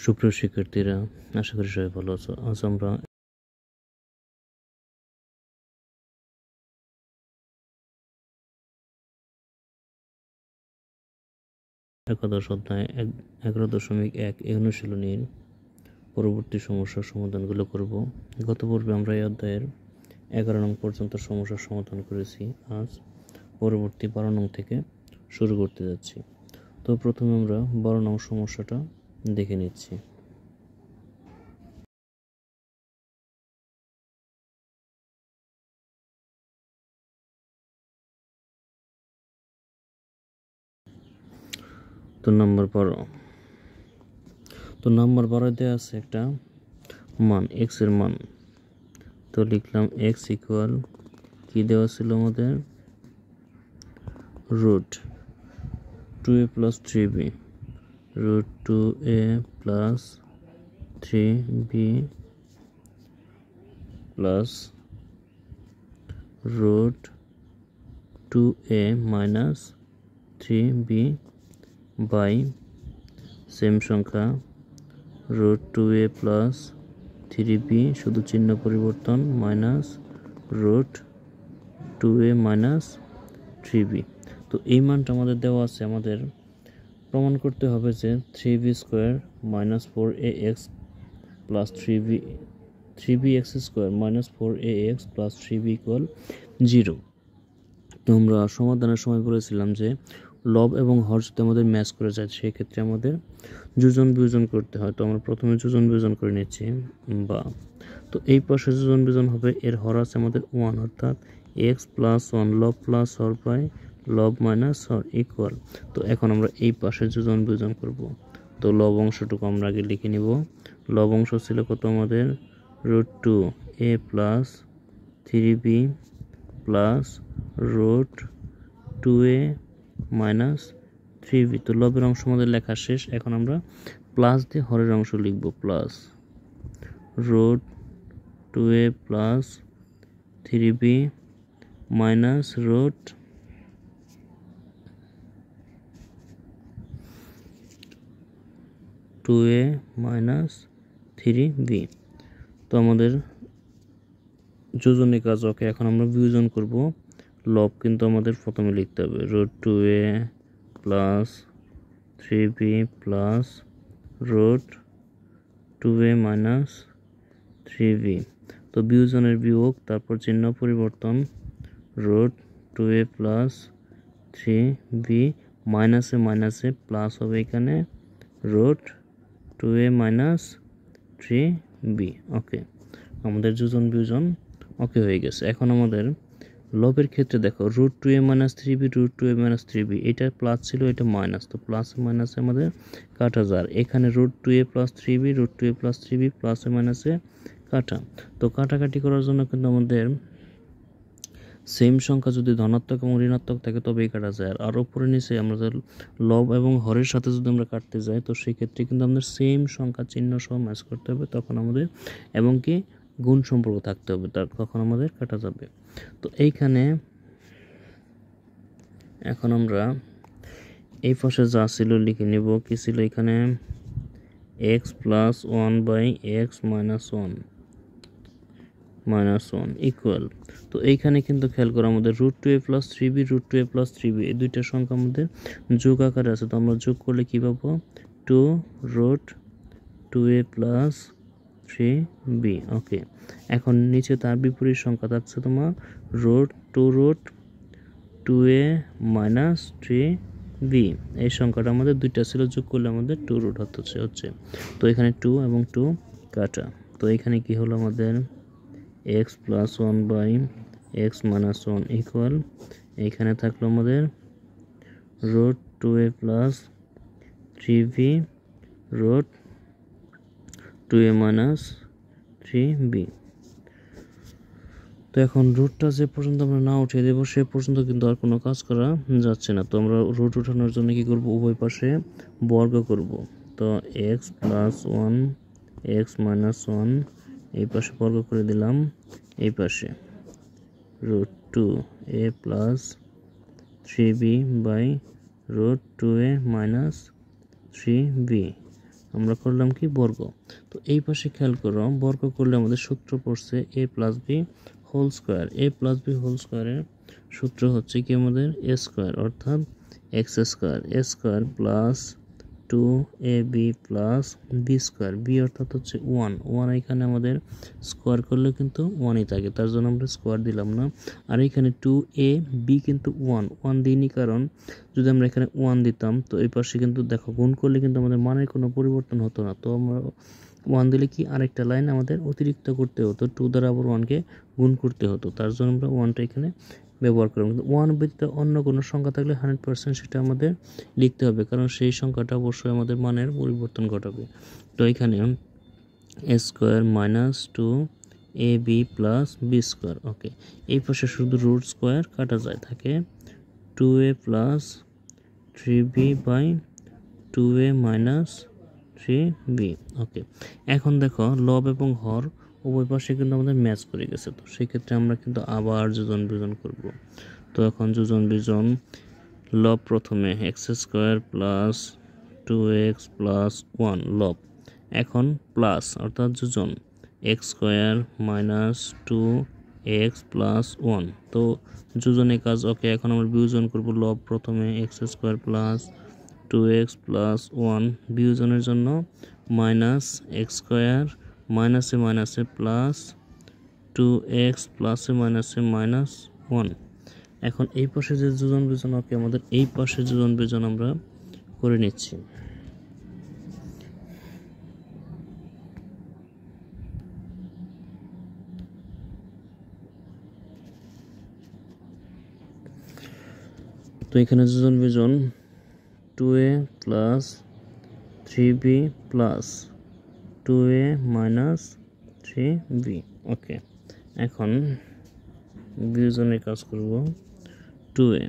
সুপ্রিয় শিক্ষার্থীরা, আশা করি সবাই ভালো আছো। আজ আমরা একাদশ অধ্যায় 11.1 এই অনুশীলনীর পরবর্তী সমস্যার সমাধানগুলো করব। গত পর্বে আমরা এই অধ্যায়ের 11 নং পর্যন্ত সমস্যার সমাধান করেছি। আজ পরবর্তী 12 নং থেকে শুরু করতে যাচ্ছি। তো প্রথমে আমরা 12 নং সমস্যাটা দেখে নিচ্ছি। তো নাম্বার 12 দেওয়া আছে একটা মান x এর মান। তো লিখলাম x ইকুয়াল কি দেওয়া ছিল আমাদের root 2a plus 3b, root 2a plus 3b plus root 2a minus 3b by same সংখ্যা রুট 2a প্লাস 3b, শুধু চিহ্ন পরিবর্তন, minus root 2a minus 3b। তো এই মানটা আমাদের দেওয়া আছে। আমাদের প্রমাণ করতে হবে যে 3b square minus 4ax plus 3bx square minus 4ax plus 3b equal 0। তো আমরা সমাধানের সময় বলেছিলাম যে লব এবং হর যদি আমাদের ম্যাচ করে যায় সেক্ষেত্রে আমাদের যোজন বিয়োজন করতে হয়। তো আমরা প্রথমে যোজন বিয়োজন করে নিচ্ছি তো এই পাশে যোজন বিয়োজন হবে, এর হর আছে আমাদের 1, অর্থাৎ x প্লাস 1 লব প্লাস হর বাই লব মাইনাস হর ইকুয়াল। তো এখন আমরা এই পাশে যোজন বিয়োজন করব। তো লব অংশটুকু আমরা আগে লিখে নিব। লব অংশ ছিল কত আমাদের root 2a plus 3b plus root 2a minus 3b। তো লবের অংশ আমাদের লেখা শেষ। এখন আমরা প্লাস দিয়ে হরের অংশ লিখব, plus root 2a plus 3b minus root 2a minus 3b। তো আমাদের যোজনের কাজ ওকে। এখন আমরা বিয়োজন করব। লব কিন্তু আমাদের প্রথমে লিখতে হবে, root 2a plus 3b plus root 2a minus 3b। তো বিয়োজনের বিয়োগ, তারপর চিহ্ন পরিবর্তন, রুট 2a প্লাস 3b মাইনাসে মাইনাসে প্লাস হবে এখানে রুট 2a মাইনাস 3b। ওকে, আমাদের যোজন বিয়োজন ওকে হয়ে গেছে। এখন আমাদের লবের ক্ষেত্রে দেখো, root 2a minus 3b, root 2a minus 3b, এটা প্লাস ছিল, এটা মাইনাস। তো প্লাস মাইনাসে আমাদের কাটা যায়। এখানে root 2a plus 3b, root 2a plus 3b প্লাসে মাইনাসে কাটা। তো কাটাকাটি করার জন্য কিন্তু আমাদের সেম সংখ্যা যদি ধনাত্মক এবং ঋণাত্মক থাকে তবেই কাটা যায়। আর উপরে নিচে আমাদের লব এবং হরের সাথে যদি আমরা কাটতে যাই তো সেক্ষেত্রে কিন্তু আমাদের সেম সংখ্যা চিহ্ন সহ ম্যাচ করতে হবে, তখন আমাদের এবং কি গুণ সম্পর্ক থাকতে হবে, তখন আমাদের কাটা যাবে। তো এইখানে এখন আমরা এই পাশে যা ছিল লিখে নিব। কি ছিল এখানে x plus 1 by x minus 1 equal. তো এইখানে কিন্তু খেয়াল করো, আমাদের root 2a plus 3b, root 2a plus 3b এই দুইটা সংখ্যা আমাদের যোগ আকারে আছে। তো আমরা যোগ করলে কী পাবো, 2 রুট 2a প্লাস 3b। ওকে, এখন নিচে তার বিপরীত সংখ্যা থাকছে তোমার রুট 2a মাইনাস 3b। এই সংখ্যাটা আমাদের দুইটা ছিল, যোগ করলে আমাদের 2 রুট হচ্ছে। তো এখানে 2 এবং 2 কাটা। তো এখানে কি হলো আমাদের x plus 1 by x minus 1 equal, এইখানে থাকলো আমাদের root 2a plus 3b root 2a minus 3b। তো এখন রুটটা যে পর্যন্ত আমরা না উঠিয়ে দেবো সে পর্যন্ত কিন্তু আর কোনো কাজ করা যাচ্ছে না। তো আমরা রুট উঠানোর জন্য কি করব, উভয় পাশে বর্গ করব। তো x প্লাস 1 x মাইনাস 1 এই পাশে বর্গ করে দিলাম, এই পাশে root 2a plus 3b by root 2a minus 3b আমরা করলাম কি বর্গ। তো এই পাশে খেয়াল করো, বর্গ করলে আমাদের সূত্র পড়ছে a plus B whole square. a plus B whole স্কোয়ারের সূত্র হচ্ছে কি আমাদের a স্কোয়ার, অর্থাৎ X square, a square plus 2ab plus B square. B অর্থাৎ হচ্ছে 1 এখানে আমাদের স্কোয়ার করলে কিন্তু 1ই থাকে, তার জন্য আমরা স্কোয়ার দিলাম না। আর এখানে 2ab কিন্তু 1 দিইনি, কারণ যদি আমরা এখানে 1 দিতাম তো এই পাশে কিন্তু দেখো গুণ করলে কিন্তু আমাদের মানের কোনো পরিবর্তন হতো না। তো আমরা 1 দিলে কি আরেকটা লাইন আমাদের অতিরিক্ত করতে হতো, 2 দ্বারা আবার 1কে গুণ করতে হতো, তার জন্য আমরা 1টা এখানে ব্যবহার করব। কিন্তু 1 ব্যতীত অন্য কোনো সংখ্যা থাকলে 100% সেটা আমাদের লিখতে হবে, কারণ সেই সংখ্যাটা অবশ্যই আমাদের মানের পরিবর্তন ঘটাবে। তো এখানে a square minus 2ab plus B square. Okay, এই পাশে শুধু রুট স্কোয়ার কাটা যায়, থাকে 2a plus 3b by 2a minus 3b। ওকে, এখন দেখো লব এবং হর উভয় পাশে কিন্তু আমাদের ম্যাচ করে গেছে, তো সেক্ষেত্রে আমরা কিন্তু আবার যোজন বিজন করব। তো এখন যোজন বিজন, লব প্রথমে x square plus 2x plus 1 লব, এখন প্লাস অর্থাৎ যোজন x square minus 2x plus 1। তো যোজনে কাজ। ওকে, এখন আমরা বিয়োজন করব। লব প্রথমে x square plus 2x plus 1, বিয়োজনের জন্য মাইনাস এক্স স্কোয়ার মাইনাসে মাইনাসে প্লাস 2x প্লাসে মাইনাসে মাইনাস 1। এখন এই পাশে যে যোজন বিজন, ওকে আমাদের এই পাশে যোজন বিজন আমরা করে নিচ্ছি। তো এখানে যোজন বিজন 2a plus 3b plus 2a minus 3b। ওকে, এখন বিয়োজনের কাজ করব। 2a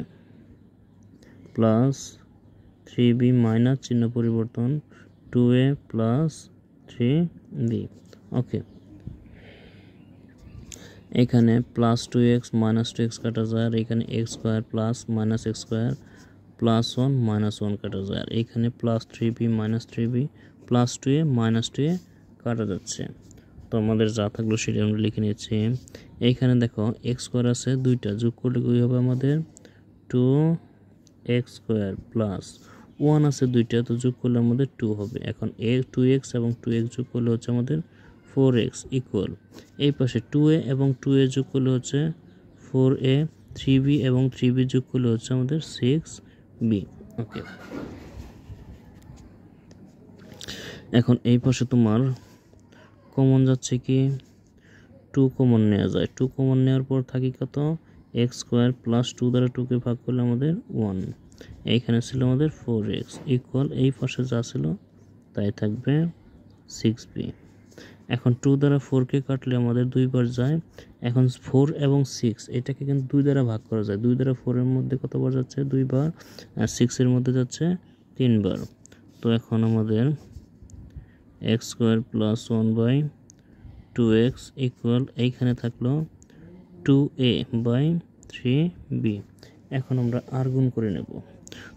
প্লাস 3b মাইনাস চিহ্ন পরিবর্তন 2a প্লাস 3b। ওকে, এখানে প্লাস 2x মাইনাস 2x কাটা যায়, আর এখানে x square plus minus x square plus 1 minus 1 কাটা যায়, আর এখানে plus 3b minus 3b plus 2a minus 2a কাটা যাচ্ছে। তো আমাদের যা থাকলো সেটা আমরা লিখে নিচ্ছি। এইখানে দেখো এক্স স্কোয়ার আছে দুইটা, যোগ করলে কী হবে আমাদের 2x স্কোয়ার প্লাস 1 আছে দুইটা, তো যোগ করলে আমাদের 2 হবে। এখন 2x এবং 2x যোগ করলে হচ্ছে আমাদের 4x ইকুয়াল, এই পাশে 2a এবং 2a যোগ করলে হচ্ছে 4a, 3b এবং 3b যোগ করলে হচ্ছে আমাদের 6b। ওকে, এখন এই পাশে তোমার কমন যাচ্ছে কি 2 কমন নেওয়া যায়। 2 কমন নেওয়ার পর থাকি কত, এক্স স্কোয়ার প্লাস 2 দ্বারা 2কে ভাগ করলে আমাদের 1, এইখানে ছিল আমাদের 4x ইকুয়াল, এই পাশে যা ছিল তাই থাকবে 6b। এখন 2 দ্বারা 4কে কাটলে আমাদের 2 বার যায়। এখন 4 এবং 6 এটাকে কিন্তু 2 দ্বারা ভাগ করা যায়। 2 দ্বারা 4 এর মধ্যে কতবার যাচ্ছে 2 বার, আর 6 এর মধ্যে যাচ্ছে 3 বার। তো এখন আমাদের X square plus 1 by 2x equal, এইখানে থাকলো 2a বাই 3b। এখন আমরা আর গুণ করে নেব।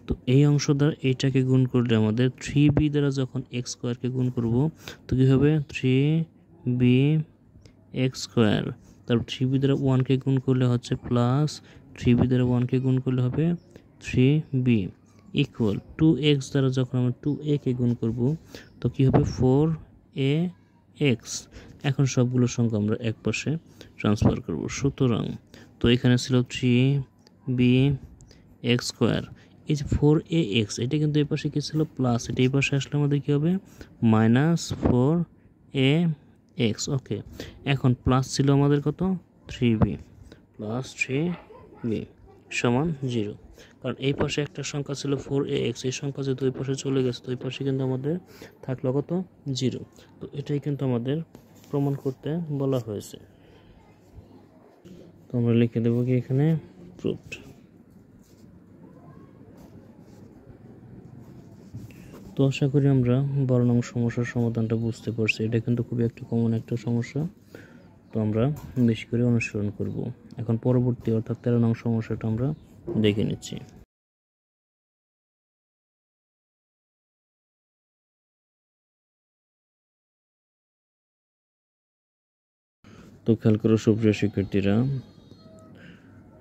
তো এই অংশ দ্বারা এইটাকে গুণ করলে আমাদের 3b দ্বারা যখন এক্স স্কোয়ারকে গুণ করব তো কী হবে 3b এক্স স্কোয়ার, তারপর 3b দ্বারা 1কে গুণ করলে হচ্ছে প্লাস 3b দ্বারা 1কে গুণ করলে হবে 3b ইকুয়াল 2x দ্বারা যখন আমরা 2a-কে গুণ করব তো কী হবে 4ax। এখন সবগুলো সংখ্যা আমরা এক পাশে ট্রান্সফার করব। সুতরাং তো এখানে ছিল 3b এক্স স্কোয়ার, এই যে 4ax এটা কিন্তু এই পাশে কী ছিল প্লাস, এটা এই পাশে আসলে আমাদের কী হবে মাইনাস 4ax। ওকে, এখন প্লাস ছিল আমাদের কত 3b প্লাস 3b সমান 0, কারণ এই পাশে একটা সংখ্যা ছিল 4ax, এই সংখ্যা যেহেতু ওই পাশে চলে গেছে তো এই পাশে কিন্তু আমাদের থাকলো কত 0। তো এটাই কিন্তু আমাদের প্রমাণ করতে বলা হয়েছে। তো আমরা লিখে দেবো কি এখানে প্রুভড। তো আশা করি আমরা 12 নং সমস্যার সমাধানটা বুঝতে পারছি। এটা কিন্তু খুবই একটা কমন একটা সমস্যা, তো আমরা বেশি করে অনুসরণ করব। এখন পরবর্তী অর্থাৎ 13 নং সমস্যাটা আমরা দেখে নিচ্ছি। তো খেয়াল করো সুপ্রিয় শিক্ষার্থীরা,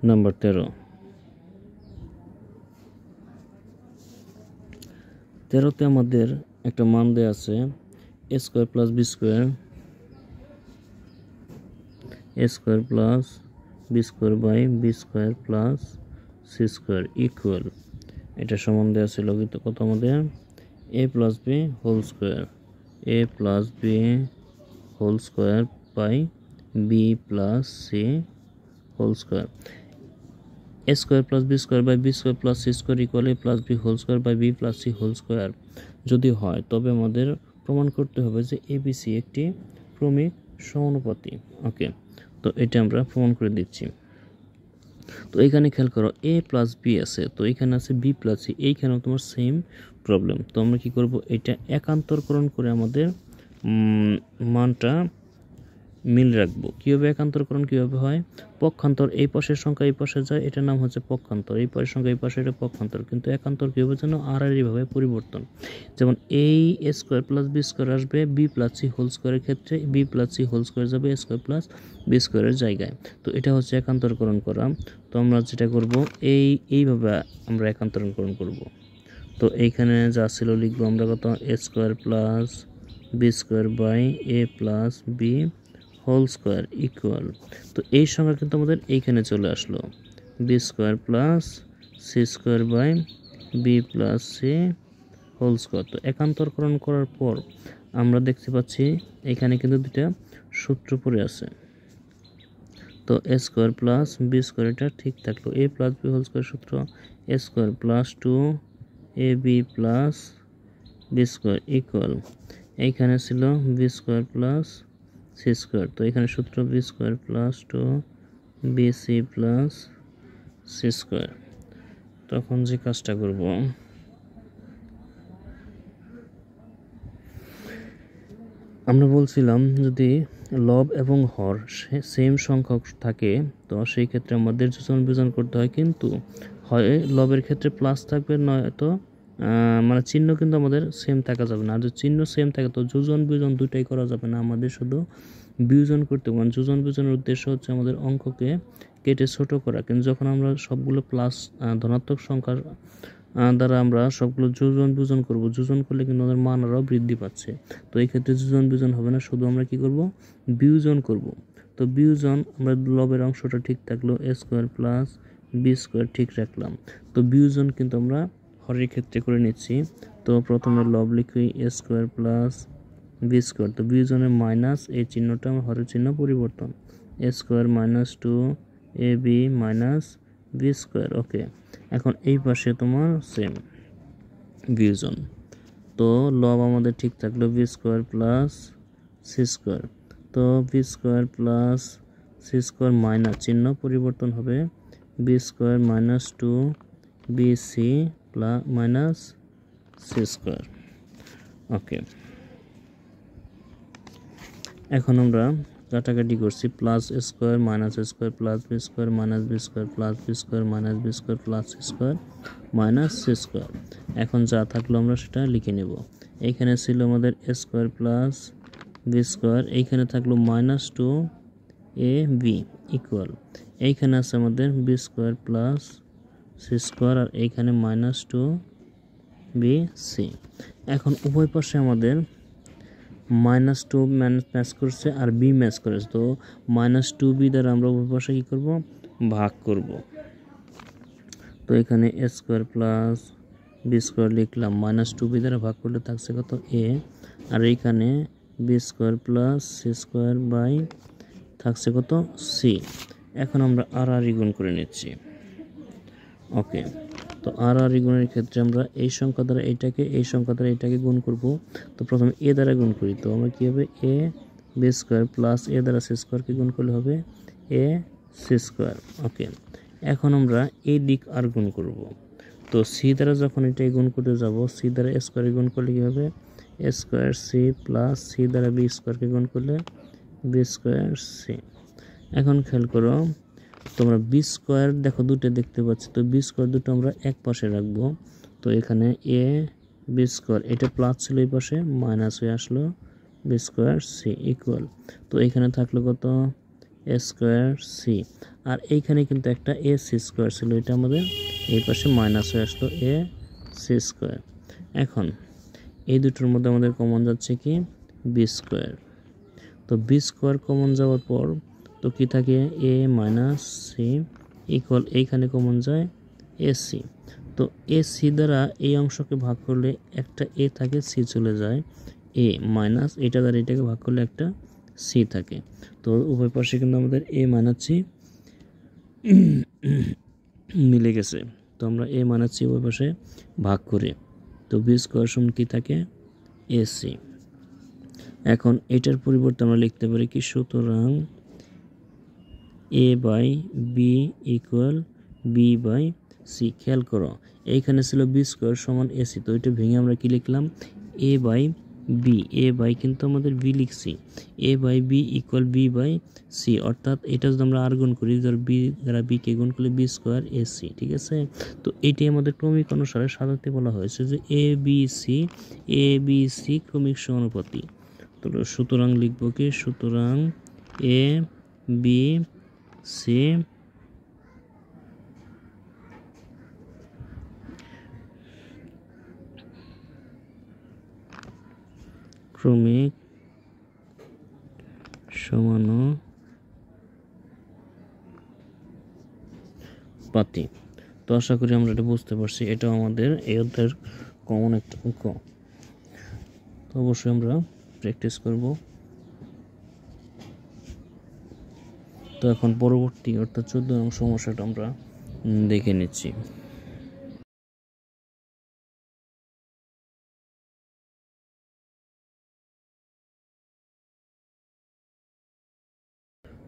নাম্বার 13তে আমাদের একটা মান দেওয়া আছে a square plus b square by b square plus c square equal, এটা সমান দেওয়া ছিল কিন্তু কত আমাদের a plus b whole square by b plus c whole square. a square plus b square by b square plus c square equal a plus b whole square by b plus c whole square যদি হয় তবে আমাদের প্রমাণ করতে হবে যে abc একটি ক্রমিক সমানুপাতি। ওকে, তো এটা আমরা প্রমাণ করে দিচ্ছি। তো এখানে খেয়াল করো a প্লাস b আছে, তো এখানে আছে b প্লাস c, এইখানেও তোমার সেম প্রবলেম। তো আমরা কি করব, এটা একান্তরকরণ করে আমাদের মানটা মিল রাখবো। কীভাবে একান্তরকরণ কীভাবে হয়, পক্ষান্তর এই পাশের সংখ্যা এই পাশে যায়, এটার নাম হচ্ছে পক্ষান্তর, এই পাশের সংখ্যা এই পাশে এটা পক্ষান্তর। কিন্তু একান্তর কীভাবে যেন এইভাবে পরিবর্তন, যেমন এই A square plus B square আসবে বি প্লাস সি হোল স্কোয়ারের ক্ষেত্রে, B plus C whole square যাবে এ স্কোয়ার প্লাস বি স্কোয়ারের জায়গায়। তো এটা হচ্ছে একান্তরকরণ করা। তো আমরা যেটা করব এইভাবে আমরা একান্তরকরণ করব। তো এইখানে যা ছিল লিখবো আমরা কত, A square plus B square by A plus B whole square equal. তো এই সংখ্যা কিন্তু আমাদের এইখানে চলে আসলো, B square plus C square by B plus C whole square. তো একান্তরকরণ করার পর আমরা দেখতে পাচ্ছি এখানে কিন্তু দুটা সূত্র পড়ে আছে। তো A square plus B square এটা ঠিক থাকলো, A plus B whole square সূত্র A square plus 2ab plus B square equal, এইখানে ছিল B square plus C square. তো এখানে সূত্র B square plus 2bc plus C square. তখন যে কাজটা করব, আমরা বলছিলাম যদি লব এবং হর সেম সংখ্যক থাকে তো সেই ক্ষেত্রে আমাদের যোজন বিয়োজন করতে হয়, কিন্তু হয় লবের ক্ষেত্রে প্লাস থাকবে, নয়তো মানে চিহ্ন কিন্তু আমাদের সেম থাকা যাবে না। আর যদি চিহ্ন সেম থাকে তো যোজন বিয়োজন দুটাই করা যাবে না, আমাদের শুধু বিয়োজন করতে হবে। যোজন বিয়োজনের উদ্দেশ্য হচ্ছে আমাদের অঙ্ককে কেটে ছোট করা, কিন্তু যখন আমরা সবগুলো প্লাস ধনাত্মক সংখ্যার দ্বারা আমরা সবগুলো যোজন বিয়োজন করব, যোজন করলে কিন্তু আমাদের মান আরও বৃদ্ধি পাচ্ছে। তো এই ক্ষেত্রে যোজন বিয়োজন হবে না, শুধু আমরা কি করব, বিয়োজন করব। তো বিয়োজন আমরা লবের অংশটা ঠিক থাকলো, এ স্কোয়ার প্লাস বি স্কোয়ার ঠিক রাখলাম। তো বিয়োজন কিন্তু আমরা হরের ক্ষেত্রে করে নিচ্ছি। তো প্রথমে লব লিখি A square plus B square, তো বিয়োজনের মাইনাস এই চিহ্নটা আমার হরের চিহ্ন পরিবর্তন, A square minus 2ab minus B square. Okay, এখন এই পাশে তোমার সেম বিয়োজন। তো লব আমাদের ঠিক থাকলো B square plus C square, তো B square plus C square minus চিহ্ন পরিবর্তন হবে B square minus 2bc plus minus C square. Okay, এখন আমরা কাটাকাটি করছি, plus square minus square plus B square minus B square plus B square minus B square plus C square minus C square. এখন যা থাকলো আমরা সেটা লিখে নেব। এইখানে ছিল আমাদের A square plus B square, এইখানে থাকলো মাইনাস 2ab ইকুয়াল, এইখানে আছে আমাদের B square plus C square আর এইখানে মাইনাস 2bc। এখন উভয় পাশে আমাদের মাইনাস 2 ম্যাচ করছে আর বি ম্যাচ করেছে, তো মাইনাস 2b দ্বারা আমরা উভয় পাশে কী করব, ভাগ করব। তো এখানে A square plus B square লিখলাম, মাইনাস 2b দ্বারা ভাগ করলে থাকছে কত এ, আর এইখানে B square plus C square by থাকছে কত সি। এখন আমরা আর গুণ করে নিচ্ছি। ওকে, তো আর গুণের ক্ষেত্রে আমরা এই সংখ্যা দ্বারা এইটাকে, এই সংখ্যা দ্বারা এইটাকে গুণ করব। তো প্রথমে এ দ্বারা গুণ করি, তো আমরা কী হবে এ বি স্কোয়ার প্লাস এ দ্বারা সি স্কোয়ারকে গুণ করলে হবে এ সি স্কোয়ার। ওকে, এখন আমরা এই দিক আর গুণ করব। তো সি দ্বারা যখন এটাই গুণ করতে যাব, সি দ্বারা এ স্কোয়ারে গুণ করলে কী হবে এ স্কোয়ার সি প্লাস সি দ্বারা বি স্কোয়ারকে গুণ করলে বি স্কোয়ার সি। এখন খেয়াল করো তোমরা বি স্কোয়ার দেখো দুটো দেখতে পাচ্ছি, তো বি স্কোয়ার দুটো আমরা এক পাশে রাখবো। তো এখানে এ বি স্কোয়ার এটা প্লাস ছিল, এই পাশে মাইনাস হয়ে আসলো বি স্কোয়ার সি ইকুয়াল। তো এখানে থাকলো কত এ স্কোয়ার সি, আর এইখানে কিন্তু একটা এ সি স্কোয়ার ছিল, এটা আমাদের এই পাশে মাইনাস হয়ে আসলো এ সি স্কোয়ার। এখন এই দুটোর মধ্যে আমাদের কমন যাচ্ছে কি বি স্কোয়ার। তো বি স্কোয়ার কমন যাওয়ার পর তো কি থাকে এ মাইনাস সি ইকুয়াল এইখানে কমন যায় এ সি। তো এ সি দ্বারা এই অংশকে ভাগ করলে একটা এ থাকে, সি চলে যায়, এ মাইনাস এটা দ্বারা এটাকে ভাগ করলে একটা সি থাকে। তো উভয় পাশে কিন্তু আমাদের এ মাইনাস সি মিলে গেছে। তো আমরা এ মাইনাস সি উভয় পাশে ভাগ করি, তো বি স্কোয়ার সমান কি থাকে এ সি। এখন এটার পরিবর্তে আমরা লিখতে পারি কি, সুতরাং A by B equal B by C. খেয়াল করো এইখানে ছিল বি স্কোয়ার সমান এসি, তো এটা ভেঙে আমরা কি লিখলাম A by B, A by কিন্তু আমাদের বি লিখছি, A by B equal B by C, অর্থাৎ এটা যদি আমরা আর গুণ করি, ধর বি দ্বারা বি কে গুণ করলে বি স্কোয়ার এ সি, ঠিক আছে। তো এটাই আমাদের ক্রমিক অনুসারে সাজাতে বলা হয়েছে যে এ বি সি ক্রমিক সমানুপাতি। তো সুতরাং লিখব কি, সুতরাং এ বি সি ক্রমিক সমানুপাতি। তো আশা করি আমরা এটা বুঝতে পারছি, এটা আমাদের এই অধ্যায়ের কমন একটা অঙ্ক। তো অবশ্যই আমরা প্র্যাকটিস করব। তো এখন পরবর্তী অর্থাৎ 14 নং সমস্যাটা আমরা দেখে নিচ্ছি।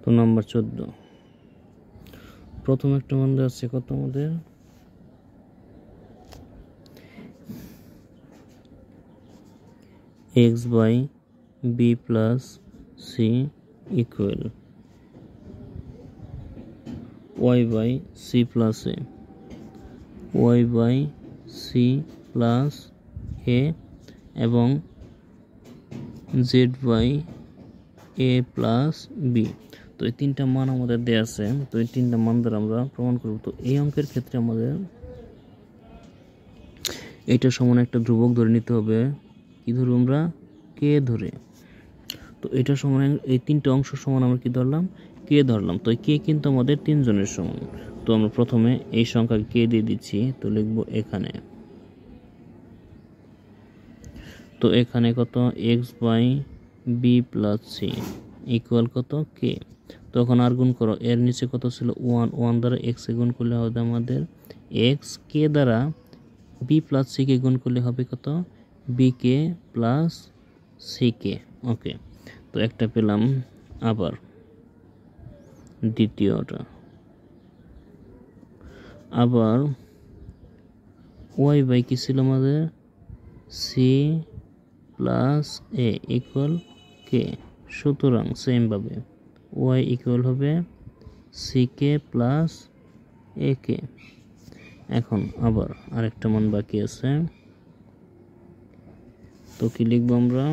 তো নাম্বার 14, প্রথম একটা মান দেওয়া আছে কত আমাদের X by B plus C equal Y by C plus A, Y by C plus A এবং Z by A plus B. তো এই তিনটা মান আমাদের দেওয়া আছে, তো এই তিনটা মান দ্বারা আমরা প্রমাণ করব। তো এই অঙ্কের ক্ষেত্রে আমাদের এটা সমান একটা ধ্রুবক ধরে নিতে হবে, কি ধরবো আমরা কে ধরে। তো এটা সমান এই তিনটা অংশ সমান আমরা কি ধরলাম কে ধরলাম। তো কে কিন্তু আমাদের তিনজনের সমান। তো আমরা প্রথমে এই সংখ্যা কে দিয়ে দিচ্ছি, তো লিখবো এখানে। তো এখানে কত X by B plus C equal কত কে। তখন আর গুণ করো, এর নিচে কত ছিল ওয়ান, ওয়ান দ্বারা এক্স এ গুণ করলে হবে আমাদের এক্স, কে দ্বারা বি প্লাস সি কে গুণ করলে হবে কত B k plus C K. ওকে, তো একটা পেলাম। আবার দ্বিতীয়টা, আবার ওয়াই বাই কি ছিল আমাদের সি প্লাস এ ইকুয়াল কে। সুতরাং সেমভাবে ওয়াই ইকুয়াল হবে সি কে প্লাস এ কে। এখন আবার আরেকটা মান বাকি আছে, তো কি লিখবো আমরা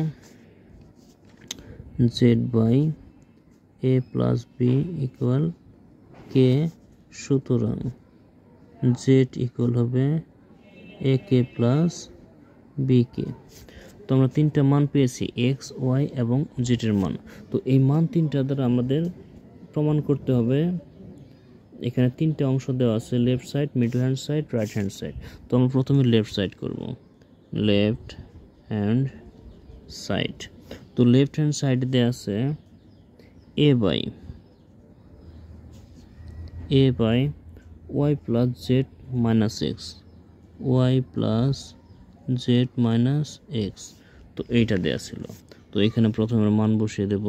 Z by A plus B equal K. সুতরাং জেড ইকুয়াল হবে এ কে প্লাস বি কে। তো আমরা তিনটা মান পেয়েছি এক্স ওয়াই এবং জেডের মান। তো এই মান তিনটা দ্বারা আমাদের প্রমাণ করতে হবে। এখানে তিনটা অংশ দেওয়া আছে, left side, middle hand side, right hand side. তো আমরা প্রথমে লেফট সাইড করব, লেফট হ্যান্ড সাইড। তো লেফট হ্যান্ড সাইডে দেওয়া আছে A by Y plus Z minus X, Y plus Z minus X. তো এইটা দেওয়া ছিল। তো এখানে প্রথমে মান বসিয়ে দেব।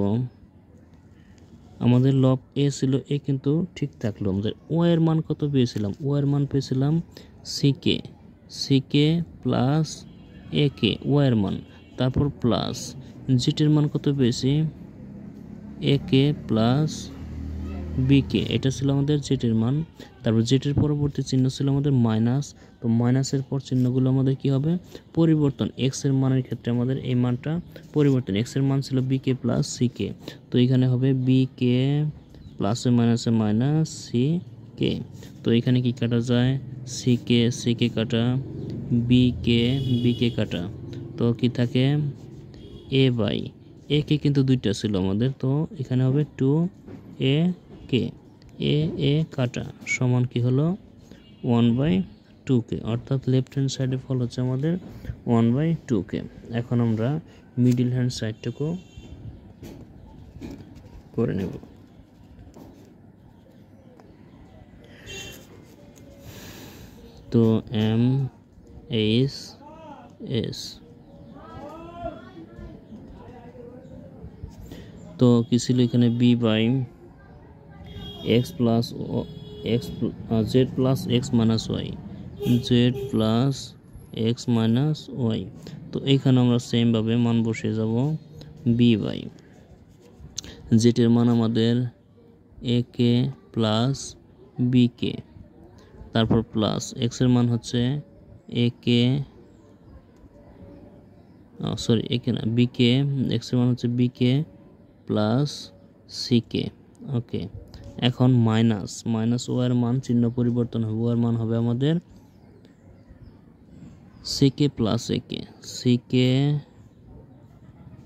আমাদের লব এ ছিল, এ কিন্তু ঠিক থাকলো। আমাদের ওয়াই এর মান কত পেয়েছিলাম, ওয়াই এর মান পেয়েছিলাম সি কে প্লাস এ কে ওয়াই এর মান, তারপর প্লাস জেড এর মান কত পেয়েছি এ কে প্লাস বি কে, এটা ছিল আমাদের জেড এর মান। তারপর জেড এর পরবর্তী চিহ্ন ছিল আমাদের মাইনাস। তো মাইনাসের পর চিহ্নগুলো আমাদের কি হবে পরিবর্তন। এক্স এর মানের ক্ষেত্রে আমাদের এই মানটা পরিবর্তন, এক্স এর মান ছিল B k plus C K, তো এখানে হবে বি কে প্লাসে মাইনাসে মাইনাস সি কে। তো এখানে কি কাটা যায়, সি কে কাটা, বি কে কাটা, তো কি থাকে এ বাই এ কে কিন্তু দুইটা ছিল আমাদের, তো এখানে হবে 2 কে, এ কাটা সমান কি হলো 1/2 অর্থাৎ লেফট হ্যান্ড সাইডে ফল হচ্ছে আমাদের 1/2 এখন আমরা মিডিল হ্যান্ড সাইডটাকেও করে নেব। তো এম এস তো কি ছিল এখানে B by x plus Z plus X minus Y, Z plus X minus Y. তো এইখানে আমরা সেমভাবে মান বসিয়ে যাব বি বাই জেডের মান আমাদের এ কে প্লাস বি কে, তারপর প্লাস এক্সের মান হচ্ছে এ কে একে না বি কে, এক্সের মান হচ্ছে B k plus C K. ওকে, এখন মাইনাস ওয়ার মান চিহ্ন পরিবর্তন হবে, ওয়ার মান হবে আমাদের সি কে প্লাস এ কে, সি কে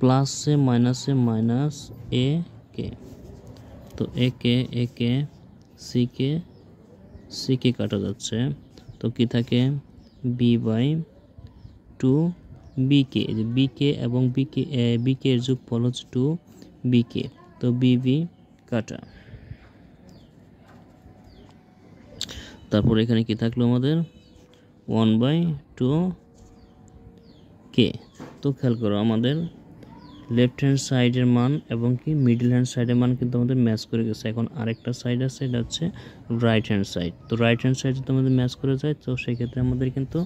প্লাসে মাইনাসে মাইনাস এ কে, তো এ কে সি কে কাটা যাচ্ছে, তো কি থাকে B by 2 B K, B K এবং বি কে এর যোগফল হচ্ছে 2 বি কে, তো বি কাটা। তারপর এখানে কি থাকলো আমাদের 1/2 কে। তো খেয়াল করো আমাদের লেফট হ্যান্ড সাইডের মান এবং কি মিডল হ্যান্ড সাইডের মান কিন্তু আমাদের ম্যাচ করে গেছে। এখন আরেকটা সাইড আছে, এটা হচ্ছে রাইট হ্যান্ড সাইড। তো রাইট হ্যান্ড সাইড যদি আমাদের ম্যাচ করে যায়, তো সেই ক্ষেত্রে আমাদের কিন্তু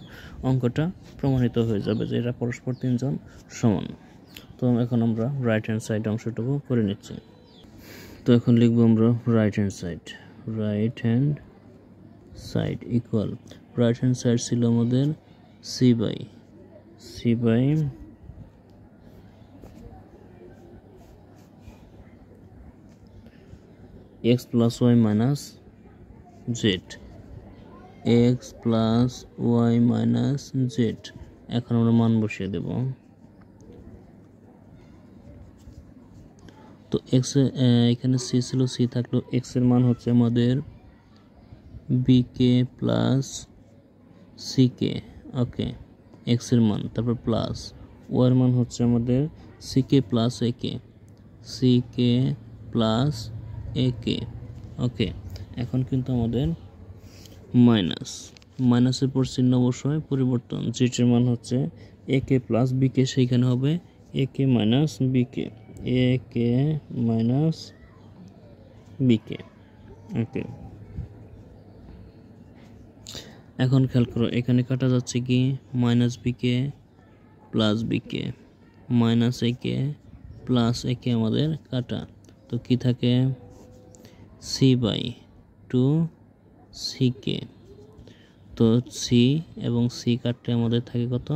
অঙ্কটা প্রমাণিত হয়ে যাবে যে এরা পরস্পর তিনজন সমান। তো এখন আমরা রাইট হ্যান্ড সাইড অংশটুকু করে নিচ্ছি। তো এখন লিখবো আমরা right hand side equal, right hand side ছিল আমাদের c by x plus y minus z, x plus y minus z. এখন আমরা মান বসিয়ে দেব। তো এক্স এখানে সি ছিল, সি থাকলো, এক্স এর মান হচ্ছে আমাদের b k plus C K. ওকে, এক্স এর মান, তারপর প্লাস ওয়াই এর মান হচ্ছে আমাদের সি কে প্লাস এ কে, সি কে প্লাস এ কে। ওকে, এখন কিন্তু আমাদের মাইনাসের পর চিহ্ন অবশ্যই পরিবর্তন, জেডের মান হচ্ছে এ কে প্লাস বি কে, সেইখানে হবে এ কে মাইনাস বি কে, এ কে মাইনাস বি কে। ওকে, এখন খেয়াল করো এখানে কাটা যাচ্ছে কি minus B k plus B কে, মাইনাস এ কে প্লাস এ কে আমাদের কাটা, তো কি থাকে সি বাই 2 সি কে। তো সি এবং সি কাটতে আমাদের থাকে কত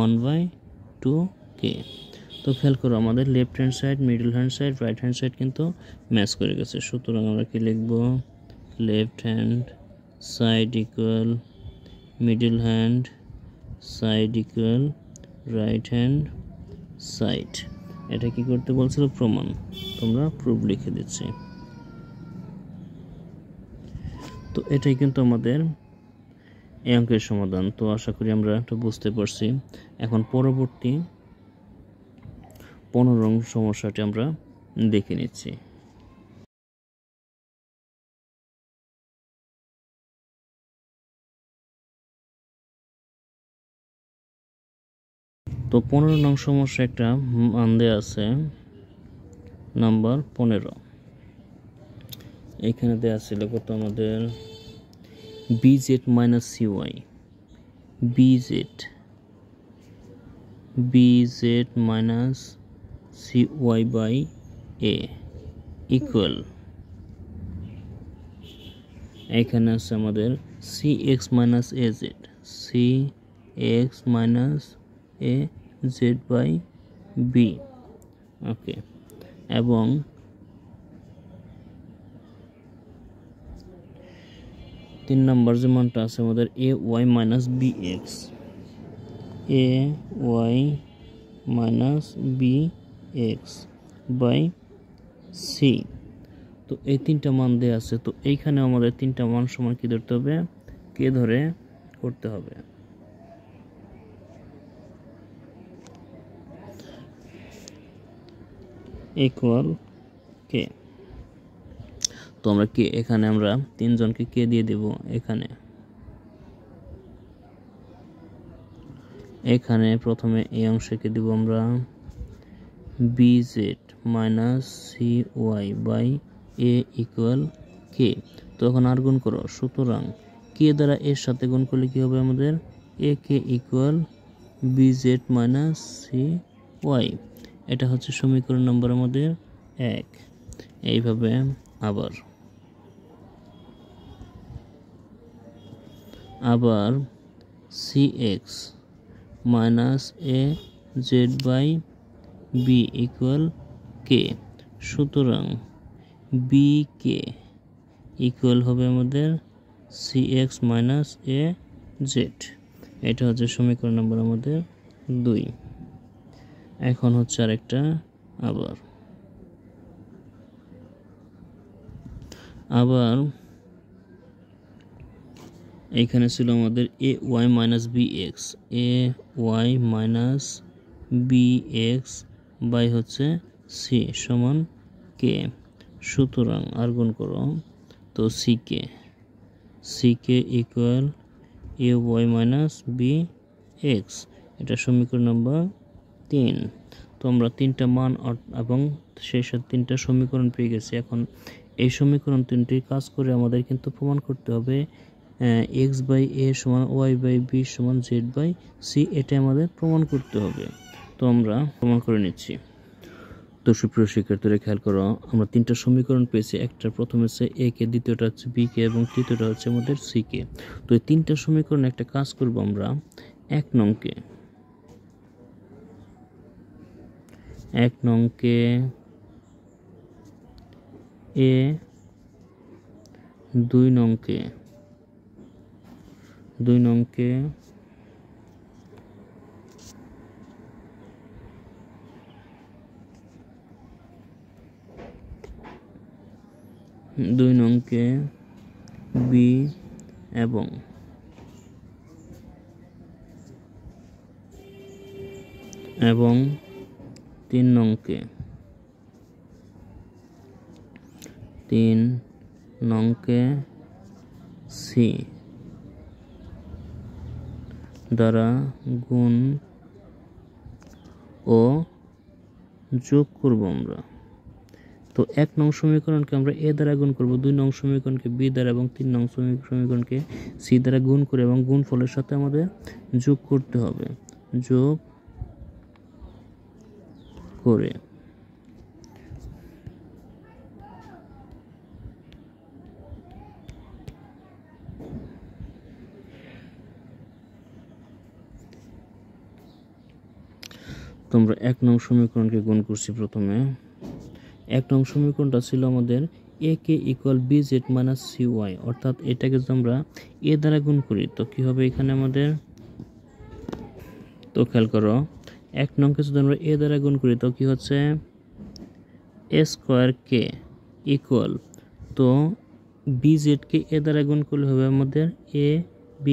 1/2 কে। তো খেয়াল করো আমাদের left hand side, middle hand side, right hand side কিন্তু ম্যাচ করে গেছে। সুতরাং আমরা কি লিখব, left hand side equal middle hand side equal right hand side. এটা কি করতে বলছিল, প্রমাণ, তোমরা প্রুফ লিখে দিচ্ছি। তো এটাই কিন্তু আমাদের এই অঙ্কের সমাধান। তো আশা করি আমরা একটু বুঝতে পারছি। এখন পরবর্তী 15 নং সমস্যাটি আমরা দেখে নিচ্ছি। তো 15 নং সমস্যা একটা মান দেয়া আছে নাম্বার 15। এখানে দেয়া ছিল কত আমাদের bz minus cy, bz minus cy by a equal, এখানে আছে আমাদের cx minus az, cx minus az by b। Okay, এবং 3 নম্বর যে মানটা আছে আমাদের a y minus bx, a y minus bx by c। তো এই তিনটা মান দেওয়া আছে, তো এইখানে আমাদের তিনটা মান সমান কি ধরতে হবে, কে ধরে করতে হবে। ইকুয়াল কে, তো আমরা কে এখানে আমরা তিনজনকে কে দিয়ে দেব, এখানে প্রথমে এই অংশকে দিব আমরা bz minus cy by a equal k। তো এখন আর গুণ করো, সুতরাং কে দ্বারা এর সাথে গুণ করলে কি হবে আমাদের a k equal bz minus cy। এটা হচ্ছে সমীকরণ নম্বর আমাদের 1। এইভাবে আবার cx minus a z by b equal k। সুতরাং b k ইকুয়াল হবে আমাদের cx minus a z। এটা হচ্ছে সমীকরণ নম্বর আমাদের 2। এখন হচ্ছে আরেকটা আবার এইখানে ছিল আমাদের a y minus bx, a y minus bx by হচ্ছে c সমান k। সুতরাং আর গুণ করো, তো ck equal a y minus bx। এটা সমীকরণ নম্বর 3। তো আমরা তিনটা মান এবং সেই সাথে তিনটা সমীকরণ পেয়ে গেছি। এখন এই সমীকরণ তিনটি কাজ করে আমাদের কিন্তু প্রমাণ করতে হবে x বাই a সমান y বাই b সমান z বাই c, এটা আমাদের প্রমাণ করতে হবে। তো আমরা প্রমাণ করে নিচ্ছি। তো সুপ্রিয় শিক্ষার্থীরা খেয়াল করো, আমরা তিনটা সমীকরণ পেয়েছি। একটা প্রথমে হচ্ছে a কে, দ্বিতীয়টা হচ্ছে b কে এবং তৃতীয়টা হচ্ছে আমাদের c কে। তো এই তিনটা সমীকরণ একটা কাজ করব আমরা, এক নংকে a, 2 নংকে b এবং 3 নংকে c দ্বারা গুণ ও যোগ করব আমরা। তো 1 নং সমীকরণকে আমরা a দ্বারা গুণ করব, 2 নং সমীকরণকে b দ্বারা এবং 3 নং সমীকরণকে c দ্বারা গুণ করে এবং গুণফলের সাথে আমাদের যোগ করতে হবে। যোগ করে তোমরা 1 নং সমীকরণকে গুণ করছি। প্রথমে 1 নং সমীকরণটা ছিল আমাদের a k equal bz minus cy, অর্থাৎ এটাকে যদি আমরা a দ্বারা গুণ করি তো কি হবে এখানে আমাদের, তো খেয়াল করো 1 নংকে যদি আমরা a দ্বারা গুণ করি তো কি হচ্ছে a স্কয়ার k ইকুয়াল, তো bz কে a দ্বারা গুণ করলে হবে আমাদের a b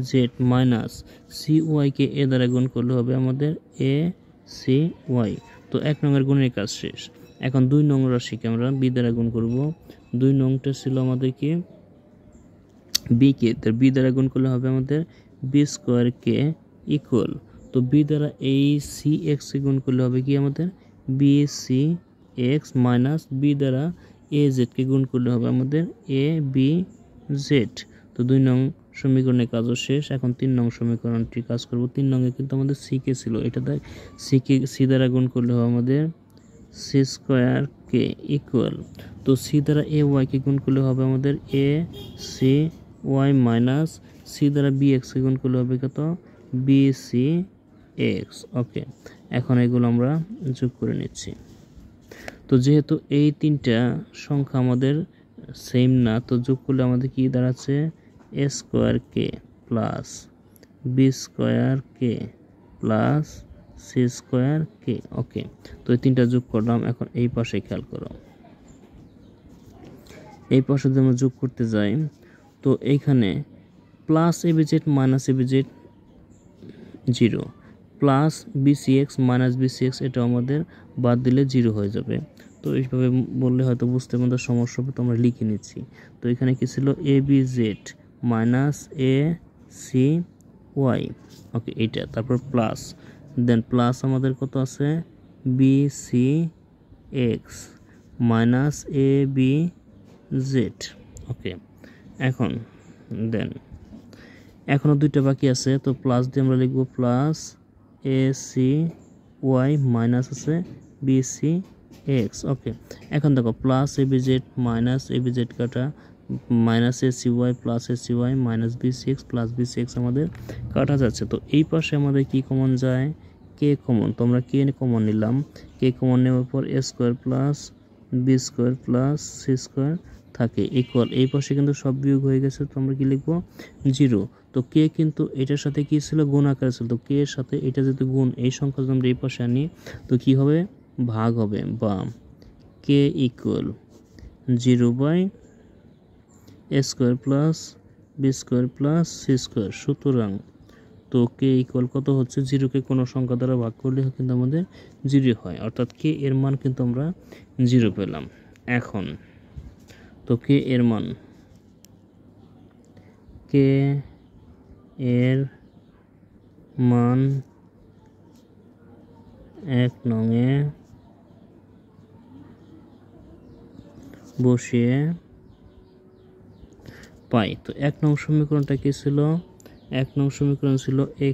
z minus cy K a দ্বারা গুণ করলে হবে আমাদের a c y। তো 1 নংয়ের গুণের কাজ শেষ। এখন 2 নং রাশিকে আমরা b দ্বারা গুণ করব। 2 নংটা ছিল আমাদের কি b কে, তার b দ্বারা গুণ করলে হবে আমাদের b স্কয়ার k ইকুয়াল, তো b দ্বারা এই cx কে গুণ করলে হবে কি আমাদের b c x minus b দ্বারা az কে গুণ করলে হবে আমাদের a b z। তো 2 নং সমীকরণের কাজও শেষ। এখন 3 নং সমীকরণটি কাজ করব। 3 নংয়ে কিন্তু আমাদের c কে ছিল, এটা দ্বারা c দ্বারা গুণ করলে হবে আমাদের c স্কয়ার k ইকুয়াল, তো c দ্বারা a y কে গুণ করলে হবে আমাদের a c y minus c দ্বারা b x কে গুণ করলে হবে কত b c x। ওকে, এখন এগুলো আমরা যোগ করে নিচ্ছি। তো যেহেতু এই তিনটা সংখ্যা আমাদের সেম না, তো যোগ করলে আমাদের কি দাঁড়াচ্ছে এ square k plus B square k plus C square কে। ওকে, তো এই তিনটা যোগ করলাম। এখন এই পাশে খেয়াল করো, এই পাশে যদি আমরা যোগ করতে যাই তো এইখানে plus a b z minus a b z 0 plus b c x minus b c x এটা আমাদের বাদ দিলে 0 হয়ে যাবে। তো এইভাবে বললে হয়তো বুঝতে আমাদের সমস্যা হবে, তো আমরা লিখে নিচ্ছি। তো এখানে কি ছিল A B Z minus A C Y. Okay, এইটা তারপর প্লাস, দেন প্লাস আমাদের কত আছে B C x minus A B Z. Okay, এখন দেন এখনও দুইটা বাকি আছে, তো প্লাস দিয়ে আমরা লিখব plus a C y minus আছে বি সি এক্স। ওকে, এখন দেখো plus a B Z minus A B z কাটা minus A C y plus a C y minus b C x plus b C x আমাদের কাটা যাচ্ছে। তো এই পাশে আমাদের কি কমন যায়, কে কমন। তো আমরা কে কমন নিলাম, কে কমন নেওয়ার পর A square plus B square plus C square থাকে ইকুয়াল, এই পাশে কিন্তু সব বিয়োগ হয়ে গেছে, তো আমরা কি লিখবো 0। তো কে কিন্তু এটার সাথে কি ছিল গুণ আকারে ছিল, তো কে এর সাথে এটা যদি গুণ, এই সংখ্যা যদি আমরা এই পাশে আনি তো কি হবে ভাগ হবে, বা K equal 0 by A square plus B square plus C square. সুতরাং তো কে ইকুয়াল কত হচ্ছে 0কে কোনো সংখ্যা দ্বারা ভাগ করলে কিন্তু আমাদের 0 হয়, অর্থাৎ কে এর মান কিন্তু আমরা 0 পেলাম। এখন তো কে এর মান, কে এর মান 1 নংয়ে বসিয়ে পাই। তো 1 নং সমীকরণটা কি ছিল, 1 নং সমীকরণ ছিল এ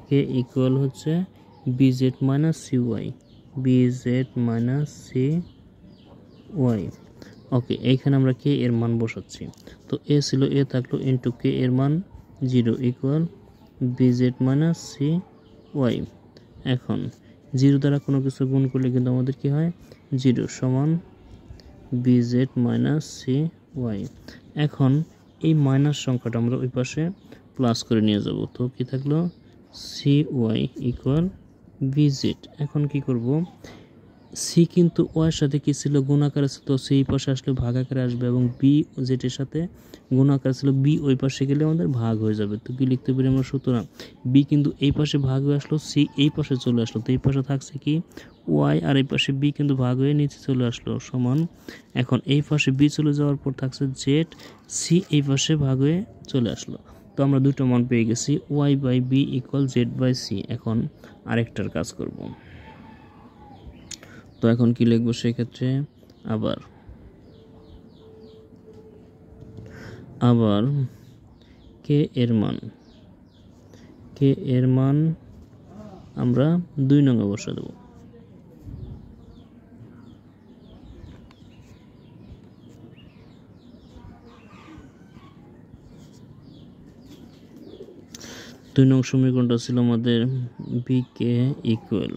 কে ইকুয়াল হচ্ছে B Z minus C Y, B Z minus C Y. Okay, এইখানে আমরা কে এর মান বসাচ্ছি। তো এ ছিল এ থাকলো ইন্টু কে এর মান 0 equal b Z minus C y. এখন 0 দ্বারা কোনো কিছু গুণ করলে কিন্তু আমাদের কি হয় 0 সমান b Z minus C y. এখন এই মাইনাস সংখ্যাটা আমরা ওই পাশে প্লাস করে নিয়ে যাব, তো কি থাকলো c y equal b z. এখন কি করব, সি কিন্তু ওয়াইয়ের সাথে কি ছিল গুণ আকারে ছিল, তো সি এই পাশে আসলে ভাগ আকারে আসবে, এবং বি জেডের সাথে গুণ আকারে ছিল, বি ওই পাশে গেলে আমাদের ভাগ হয়ে যাবে। তো কি লিখতে পারি আমরা, সুতরাং বি কিন্তু এই পাশে ভাগ হয়ে আসলো, সি এই পাশে চলে আসলো, তো এই পাশে থাকছে কি ওয়াই, আর এই পাশে বি কিন্তু ভাগ হয়ে নিচে চলে আসলো সমান। এখন এই পাশে বি চলে যাওয়ার পর থাকছে জেড, সি এই পাশে ভাগ হয়ে চলে আসলো। তো আমরা দুটো মান পেয়ে গেছি, y by B equal z by c. এখন আরেকটার কাজ করব। তো এখন কি লিখবো সেক্ষেত্রে, আবার কে এর মান আমরা 2 নং বসা দেব। দুই নং সমীকরণটা ছিল আমাদের b k equal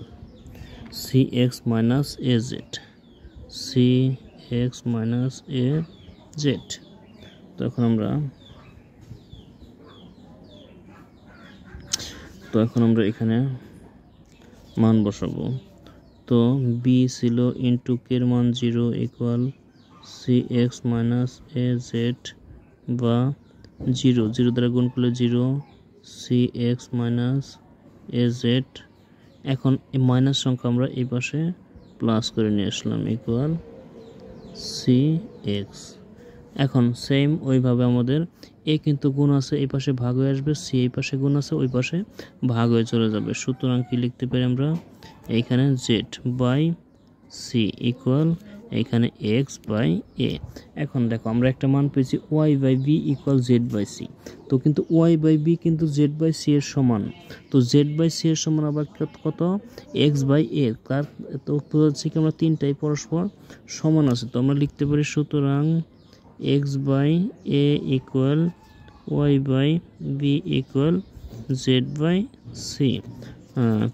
c x minus a z, c x minus a z. তো এখন আমরা এখানে মান বসাবো। তো বি ছিল ইন্টু কের মান 0 equal c x minus a z, বা 0 দ্বারা গুণ করলে 0 c x minus a z. এখন এই মাইনাস সংখ্যা আমরা এই পাশে প্লাস করে নিয়ে আসলাম ইকুয়াল সি এক্স। এখন সেম ওইভাবে আমাদের এ কিন্তু গুণ আছে, এই পাশে ভাগ হয়ে আসবে, সি এই পাশে গুণ আছে, ওই পাশে ভাগ হয়ে চলে যাবে। সুতরাং কি লিখতে পারি আমরা, এইখানে জেড বাই সি ইকুয়াল এইখানে এক্স বাই এ। এখন দেখো আমরা একটা মান পেয়েছি y by B equal z by c. তো কিন্তু ওয়াই বাই বি কিন্তু জেড বাই সি এর সমান, তো জেড বাই সি এর সমান আবার কত এক্স বাই এ। তার তো হচ্ছে কি আমরা তিনটাই পরস্পর সমান আছে, তো আমরা লিখতে পারি সুতরাং x by a equal Y by B equal z by c.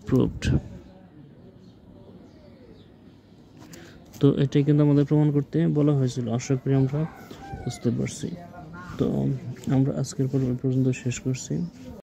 Proved. তো এটাই কিন্তু আমাদের প্রমাণ করতে বলা হয়েছিল। আশা করি আমরা বুঝতে পারছি। তো আমরা আজকের পর্ব পর্যন্ত শেষ করছি।